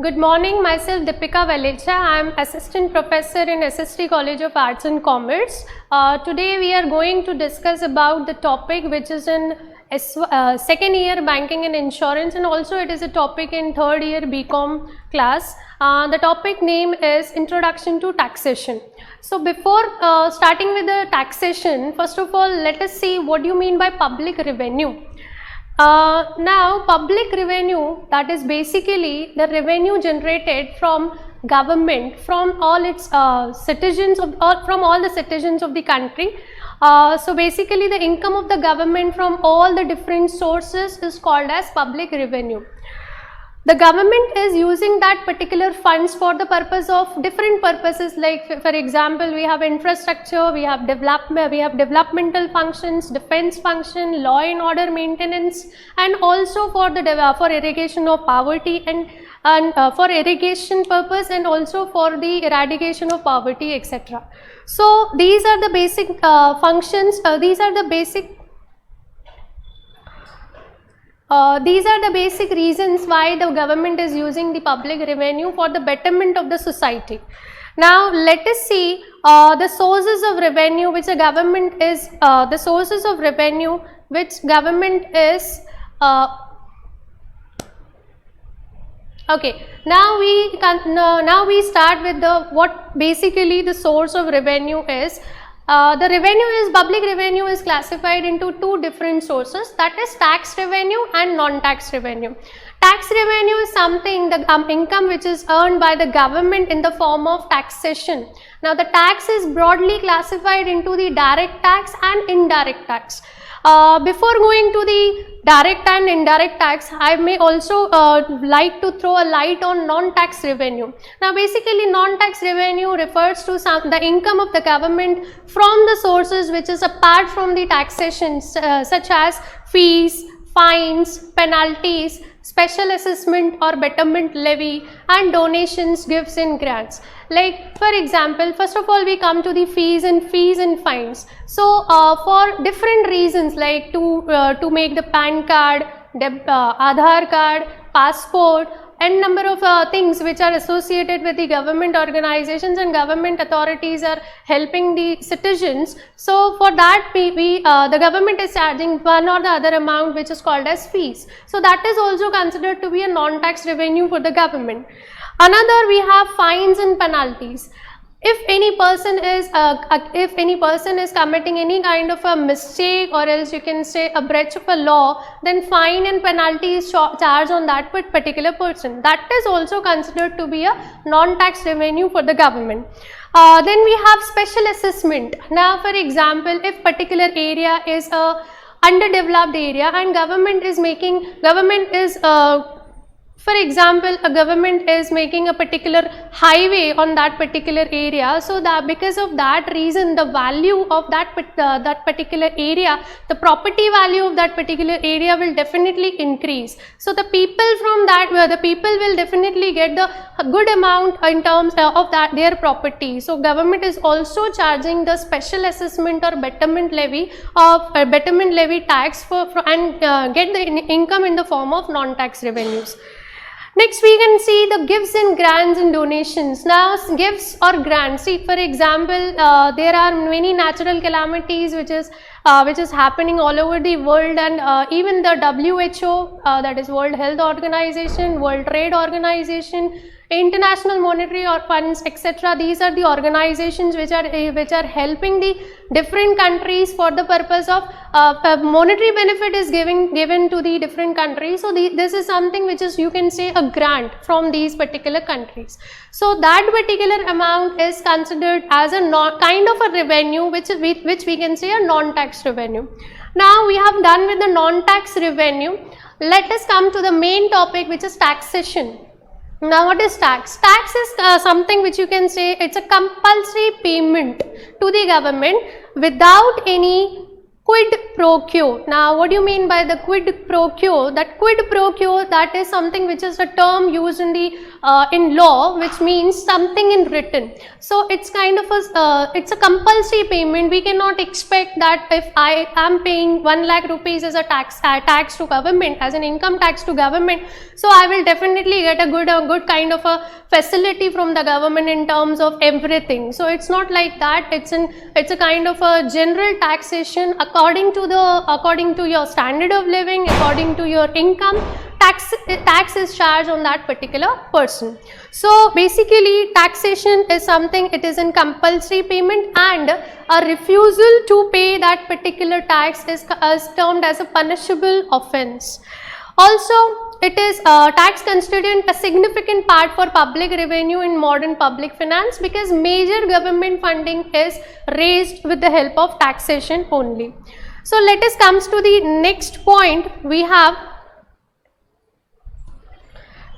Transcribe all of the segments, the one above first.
Good morning, myself Deepika Valecha. I am Assistant Professor in SST College of Arts and Commerce. Today we are going to discuss about the topic which is in second year banking and insurance, and also it is a topic in third year BCom class. The topic name is Introduction to Taxation. So before starting with the taxation, first of all let us see what do you mean by public revenue. Now public revenue, that is basically the revenue generated from government from all its citizens of, or from all the citizens of the country. So basically the income of the government from all the different sources is called as public revenue. The government is using that particular funds for the purpose of different purposes, like for example we have infrastructure, we have development, we have developmental functions, defense function, law and order maintenance, and also for the for irrigation of poverty and for irrigation purpose, and also for the eradication of poverty, etc. So these are the basic functions, these are the basic reasons why the government is using the public revenue for the betterment of the society. Now let us see the sources of revenue which the government is okay. Now we start with the what basically the source of revenue is. Public revenue is classified into two different sources, that is tax revenue and non-tax revenue. Tax revenue is something, the income which is earned by the government in the form of taxation. Now the tax is broadly classified into the direct tax and indirect tax. Before going to the direct and indirect tax, I may also like to throw a light on non-tax revenue. Now basically non-tax revenue refers to the income of the government from the sources which is apart from the taxation, such as fees, fines, penalties, special assessment or betterment levy, and donations, gifts and grants. Like for example, first of all we come to the fees and fines. So for different reasons, like to make the PAN card, Aadhaar card, passport, and number of things which are associated with the government organizations and government authorities are helping the citizens. So for that the government is charging one or the other amount which is called as fees. So that is also considered to be a non-tax revenue for the government. Another, we have fines and penalties. If any person is committing any kind of a mistake, or else you can say a breach of a law, then fine and penalty is charged on that particular person. That is also considered to be a non-tax revenue for the government. Then we have special assessment. Now for example, if particular area is a underdeveloped area and government is making a particular highway on that particular area, so that because of that reason the value of that particular area, the property value of that particular area will definitely increase. So the people from that, the people will definitely get a good amount in terms of their property. So government is also charging the special assessment or betterment levy tax and get the income in the form of non-tax revenues. Next we can see the gifts and grants and donations. Now gifts or grants, see for example there are many natural calamities which is happening all over the world, and even the WHO, that is World Health Organization, World Trade Organization, International Monetary Funds, etc. These are the organizations which are helping the different countries for the purpose of monetary benefit is given to the different countries. So this is something which is, you can say, a grant from these particular countries. So that particular amount is considered as a kind of a revenue which we can say a non-tax revenue. Now we have done with the non-tax revenue. Let us come to the main topic, which is taxation. Now what is tax? Tax is something which you can say it's a compulsory payment to the government without any Quid pro quo. Now, what do you mean by the quid pro quo? That quid pro quo, that is something which is a term used in the in law, which means something in written. So it's kind of a it's a compulsory payment. We cannot expect that if I am paying 1 lakh rupees as a tax to government, as an income tax to government, so I will definitely get a good kind of a facility from the government in terms of everything. So it's not like that. It's a kind of a general taxation according to your standard of living, according to your income. Tax is charged on that particular person. So basically taxation is something, it is in compulsory payment, and a refusal to pay that particular tax is termed as a punishable offense. Also, it is tax constituent a significant part for public revenue in modern public finance, because major government funding is raised with the help of taxation only. So let us come to the next point. We have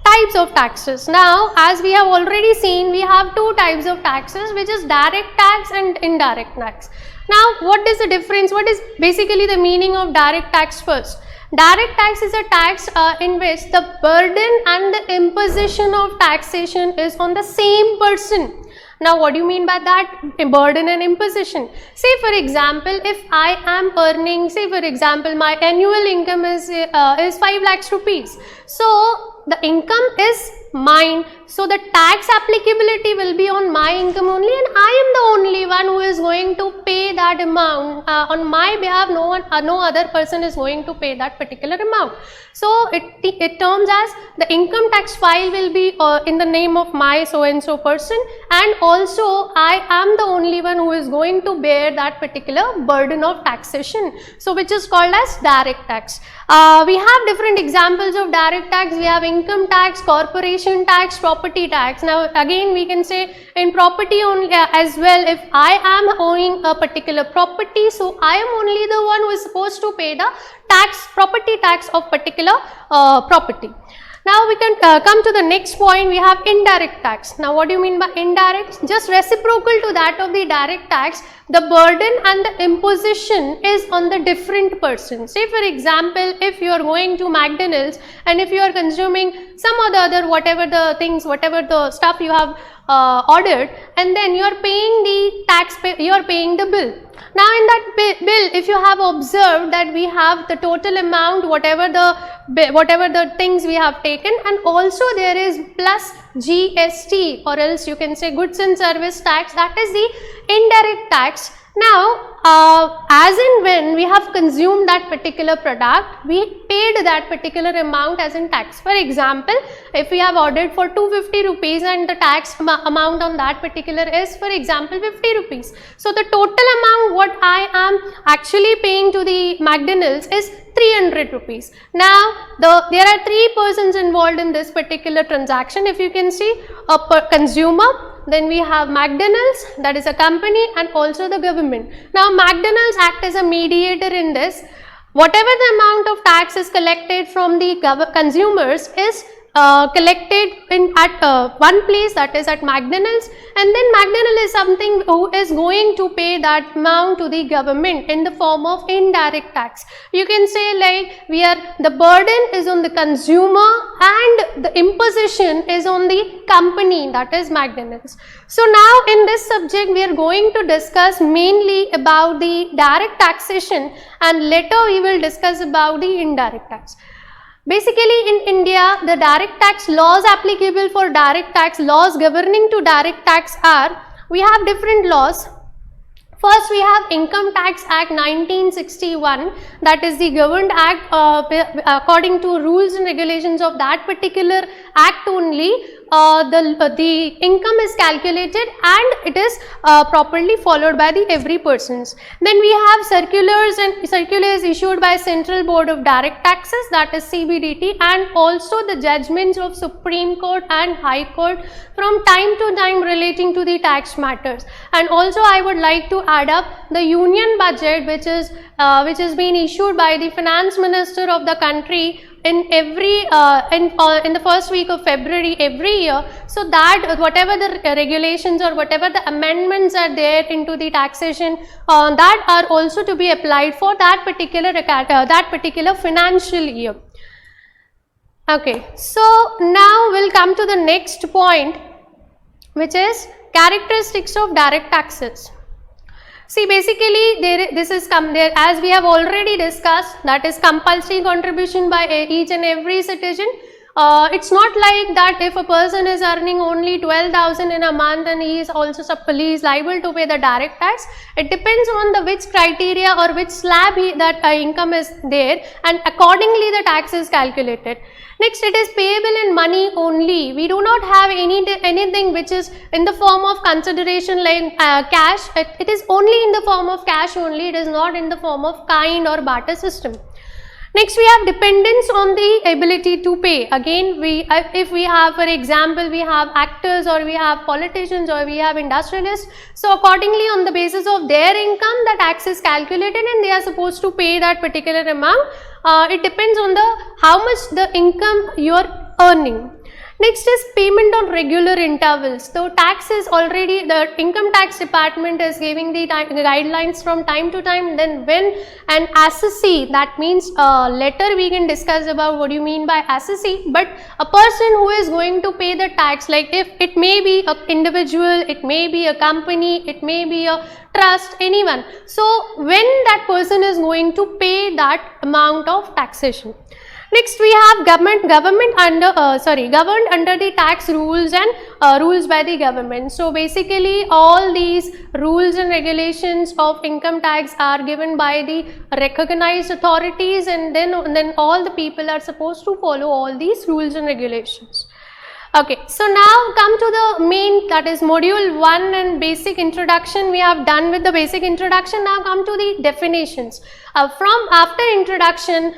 types of taxes. Now, as we have already seen, we have two types of taxes, which is direct tax and indirect tax. Now, what is the difference? What is basically the meaning of direct tax first? Direct tax is a tax in which the burden and the imposition of taxation is on the same person. Now, what do you mean by that? Burden and imposition. Say for example, if I am earning, say for example, my annual income is 5 lakhs rupees. So the income is mine, so the tax applicability will be on my income only, and I am the only one who is going to pay that amount on my behalf. No other person is going to pay that particular amount. So it terms as the income tax file will be in the name of my so and so person, and also I am the only one who is going to bear that particular burden of taxation, so which is called as direct tax. We have different examples of direct tax. We have income tax, corporation tax, property tax. Now again we can say in property only as well, if I am owning a particular property, so I am only the one who is supposed to pay the tax, property tax of particular property. Now we can come to the next point. We have indirect tax. Now what do you mean by indirect? Just reciprocal to that of the direct tax, the burden and the imposition is on the different person. Say for example, if you are going to McDonald's and if you are consuming some or the other, whatever the things, whatever the stuff you have ordered, and then you are paying the tax, you are paying the bill. Now in that bill, if you have observed that we have the total amount, whatever the things we have taken, and also there is plus GST, or else you can say goods and service tax, that is the indirect tax. Now, as in when we have consumed that particular product, we paid that particular amount as in tax. For example, if we have ordered for 250 rupees and the tax amount on that particular is, for example, 50 rupees. So the total amount what I am actually paying to the McDonald's is 300 rupees. Now, there are three persons involved in this particular transaction. If you can see, a consumer, then we have McDonald's, that is a company, and also the government. Now McDonald's act as a mediator in this. Whatever the amount of tax is collected from the consumers is collected at one place, that is at McDonald's, and then McDonald's is something who is going to pay that amount to the government in the form of indirect tax. You can say like the burden is on the consumer and the imposition is on the company, that is McDonald's. So now in this subject we are going to discuss mainly about the direct taxation, and later we will discuss about the indirect tax. Basically in India, the direct tax laws applicable for direct tax, laws governing to direct tax are, we have different laws. First we have Income Tax Act 1961, that is the governed act according to rules and regulations of that particular act only. The income is calculated and it is properly followed by the every persons. Then we have circulars issued by Central Board of Direct Taxes, that is CBDT, and also the judgments of Supreme Court and High Court from time to time relating to the tax matters. And also I would like to add up the union budget, which has been issued by the finance minister of the country in every in the first week of February every year, so that whatever the regulations or whatever the amendments are there into the taxation that are also to be applied for that particular financial year. Okay, so now we'll come to the next point, which is characteristics of direct taxes. See, basically this is there, as we have already discussed, that is compulsory contribution by each and every citizen. It's not like that if a person is earning only 12,000 in a month and he is liable to pay the direct tax. It depends on the which criteria or which slab that income is there, and accordingly the tax is calculated. Next, it is payable in money only. We do not have anything which is in the form of consideration like cash. It is only in the form of cash only. It is not in the form of kind or barter system. Next, we have dependence on the ability to pay. Again, if we have, for example, we have actors or we have politicians or we have industrialists. So accordingly, on the basis of their income, the tax is calculated and they are supposed to pay that particular amount. It depends on how much the income you are earning. Next is payment on regular intervals. So tax is already, the income tax department is giving the guidelines from time to time. Then when an assessee, that means later we can discuss about what you mean by assessee, but a person who is going to pay the tax, like if it may be an individual, it may be a company, it may be a trust, anyone. So when that person is going to pay that amount of taxation. Next, we have government governed under the tax rules and rules by the government. So basically, all these rules and regulations of income tax are given by the recognized authorities, and then all the people are supposed to follow all these rules and regulations. Okay, so now come to the main, that is module 1 and basic introduction. We have done with the basic introduction. Now come to the definitions. From after introduction,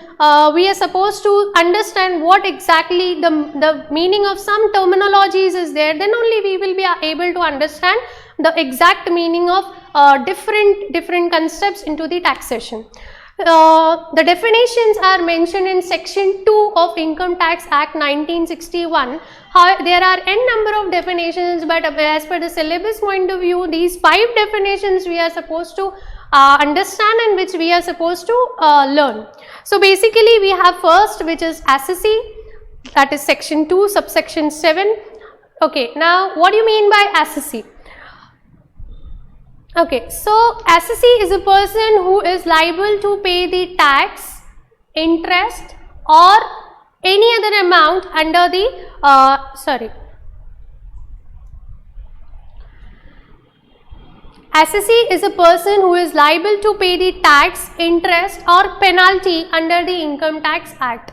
we are supposed to understand what exactly the meaning of some terminologies is there. Then only we will be able to understand the exact meaning of different concepts into the taxation. The definitions are mentioned in section 2 of Income Tax Act 1961. There are n number of definitions, but as per the syllabus point of view, these 5 definitions we are supposed to understand and which we are supposed to learn. So basically we have first, which is assessee, that is section 2 subsection 7. Okay, now what do you mean by assessee? Okay, so assessee is a person who is liable to pay the tax, interest or any other amount under the assessee is a person who is liable to pay the tax, interest or penalty under the Income Tax Act.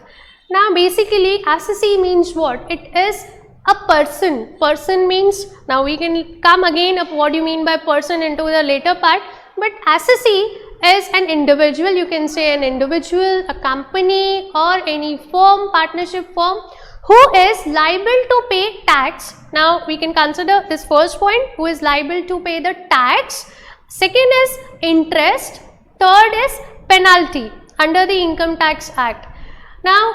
Now basically assessee means what? It is a person. Person means, now we can come again of what you mean by person into the later part, but assessee is an individual. You can say an individual, a company or any firm, partnership firm, who is liable to pay tax. Now we can consider this first point, who is liable to pay the tax. Second is interest. Third is penalty under the Income Tax Act. Now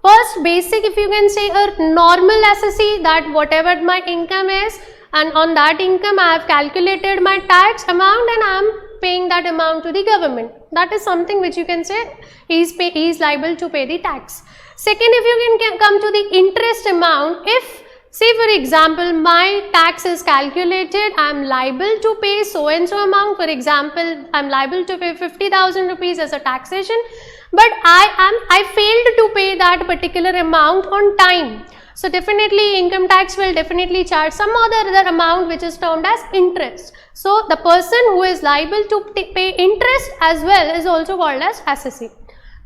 first basic, if you can say a normal assessee, that whatever my income is and on that income I have calculated my tax amount and I am paying that amount to the government. That is something which you can say he is liable to pay the tax. Second, if you can come to the interest amount, if say for example my tax is calculated, I am liable to pay so and so amount. For example, I am liable to pay 50,000 rupees as a taxation, but I failed to pay that particular amount on time. So definitely income tax will definitely charge some other amount which is termed as interest. So the person who is liable to pay interest as well is also called as assessee.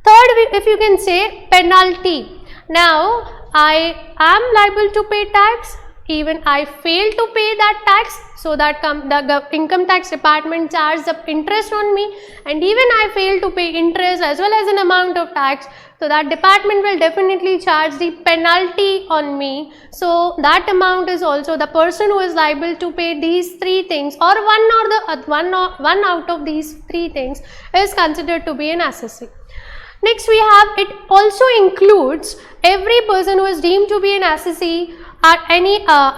Third, if you can say penalty. Now I am liable to pay tax, even I fail to pay that tax, so that the income tax department charges the interest on me, and even I fail to pay interest as well as an amount of tax, so that department will definitely charge the penalty on me. So that amount is also the person who is liable to pay these 3 things, or one out of these 3 things is considered to be an assessee. Next we have, it also includes every person who is deemed to be an assessee at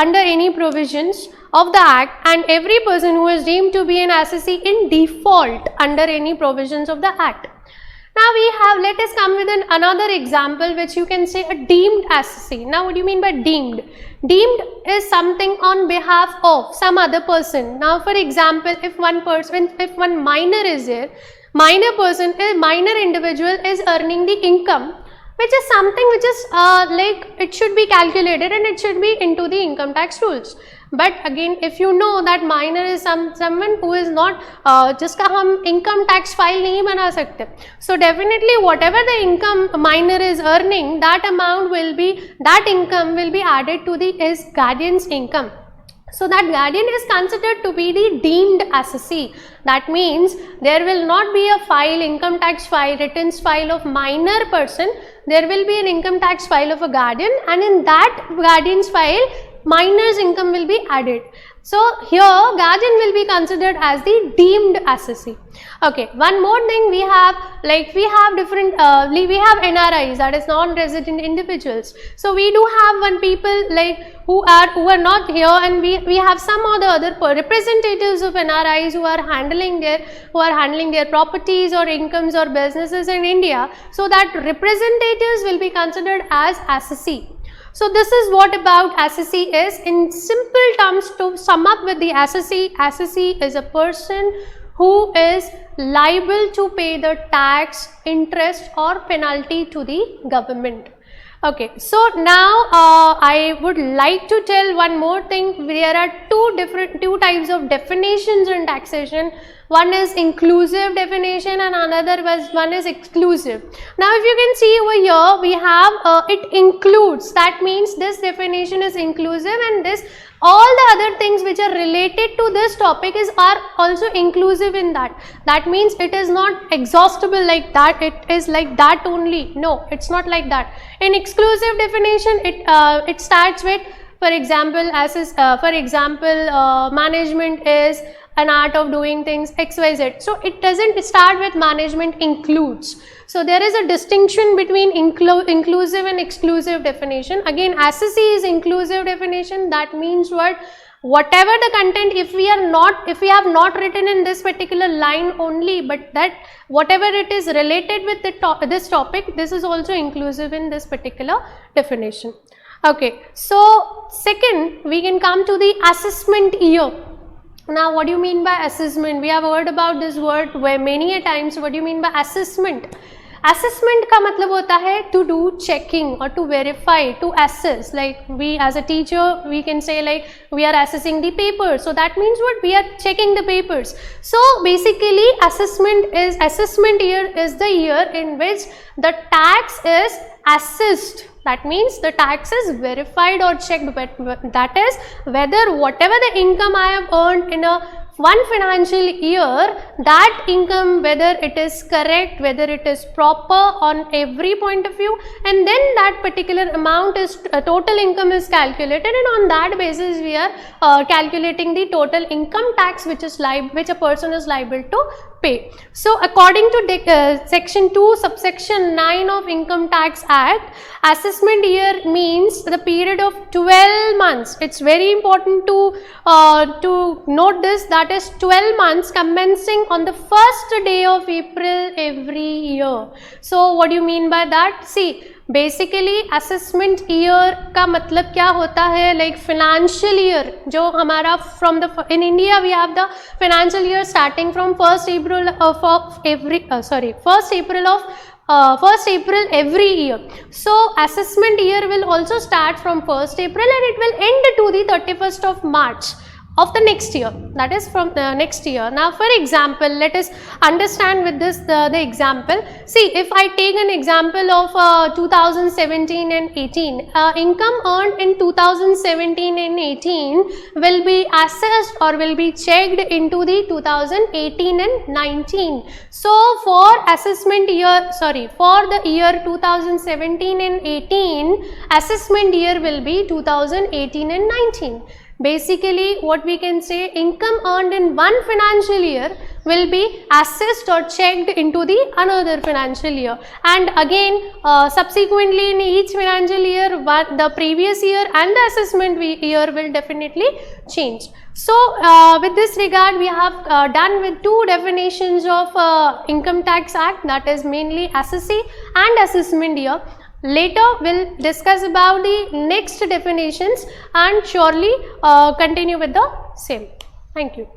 under any provisions of the Act, and every person who is deemed to be an assessee in default under any provisions of the Act. Now we have, let us come with another example, which you can say a deemed assessee. Now what do you mean by deemed? Deemed is something on behalf of some other person. Now for example, if one minor is there, minor individual is earning the income, which is something which is like it should be calculated and it should be into the income tax rules. But again, if you know that minor is someone who is not जिसका हम income tax file नहीं बना सकते, so definitely whatever the income minor is earning, that income will be added to his guardian's income. So that guardian is considered to be the deemed assessee. That means there will not be a file, income tax file, returns file of minor person. There will be an income tax file of a guardian, and in that guardian's file, minor's income will be added. So here guardian will be considered as the deemed assessee. Okay, one more thing we have, like we have different, we have NRIs, that is non-resident individuals. So we do have one people like who are not here, and we have some of the other representatives of NRIs who are handling their properties or incomes or businesses in India. So that representatives will be considered as assessee. So this is what about assessee is. In simple terms, to sum up with the assessee is a person who is liable to pay the tax, interest or penalty to the government. Okay, so now I would like to tell one more thing. There are two types of definitions in taxation. One is inclusive definition and another one is exclusive. Now if you can see over here, we have it includes, that means this definition is inclusive, and this all the other things which are related to this topic are also inclusive in that. That means it is not exhaustible like that, it is like that only. No, it's not like that. In exclusive definition, it starts with, for example, management is an art of doing things XYZ. So it doesn't start with management includes. So there is a distinction between inclusive and exclusive definition. Again, assessee is inclusive definition. That means whatever the content, if we have not written in this particular line only, but that whatever it is related with this topic, this is also inclusive in this particular definition. Okay, so second we can come to the assessment year. Now what do you mean by assessment? We have heard about this word many a times. What do you mean by assessment? Assessment का मतलब होता है to do checking or to verify, to assess. Like we as a teacher, we can say like we are assessing the papers. So that means what? We are checking the papers. So basically assessment year is the year in which the tax is assessed. That means the tax is verified or checked, but that is whether whatever the income I have earned in one financial year, that income, whether it is correct, whether it is proper on every point of view, and then that particular amount is total income is calculated, and on that basis we are calculating the total income tax which a person is liable to pay. So according to section 2 subsection 9 of Income Tax Act, assessment year means the period of 12 months. It's very important to note this, that is 12 months commencing on the first day of April every year. So what do you mean by that? See, basically assessment year का मतलब क्या होता है, like financial year जो हमारा from the in India we have the financial year starting from 1st April every year. So assessment year will also start from 1st April and it will end to the 31st of March of the next year, that is from the next year. Now for example, let us understand with this the example. See, if I take an example of 2017 and 18, income earned in 2017 and 18 will be assessed or will be checked into the 2018 and 19. So for assessment year, for the year 2017 and 18, assessment year will be 2018 and 19. Basically, what we can say, income earned in one financial year will be assessed or checked into the another financial year, and again subsequently in each financial year the previous year and the assessment year will definitely change. So with this regard, we have done with two definitions of Income Tax Act, that is mainly assessee and assessment year. Later we'll discuss about the next definitions and surely continue with the same. Thank you.